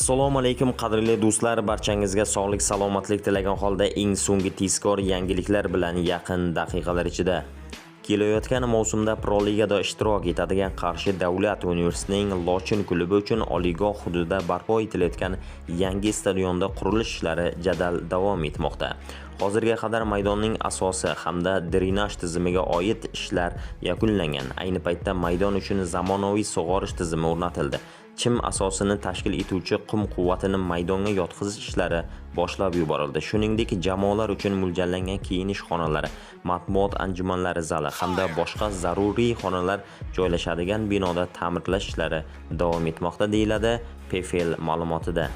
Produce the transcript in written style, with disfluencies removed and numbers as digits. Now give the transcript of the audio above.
Assalomu alaykum qadrli do'stlar, barchangizga sog'lik, salomatlik tilagan holda eng so'nggi tezkor yangiliklar bilan yaqin daqiqalar ichida. Kelayotgan mavsumda Pro Ligada ishtirok etadigan Qarshi davlat universitetining Lochin klubi uchun oliygoh hududida barpo etilayotgan yangi stadionda qurilish ishlari jadal davom etmoqda. Hozirga qadar maydonning asosi hamda drenaj tizimiga oid ishlar yakunlangan. Ayni paytda maydon uchun zamonaviy sug'orish tizimi o'rnatildi. Chim asosini tashkil etuvchi qum quvvatini maydonga yotqizish ishlari boshlab yuborildi. Shuningdek, jamoalar uchun mo'ljallangan kiyinish xonalari, matbuot anjumanlari zali hamda boshqa zaruriy xonalar joylashadigan binoda ta'mirlash ishlari davom etmoqda, deyiladi PFL ma'lumotida.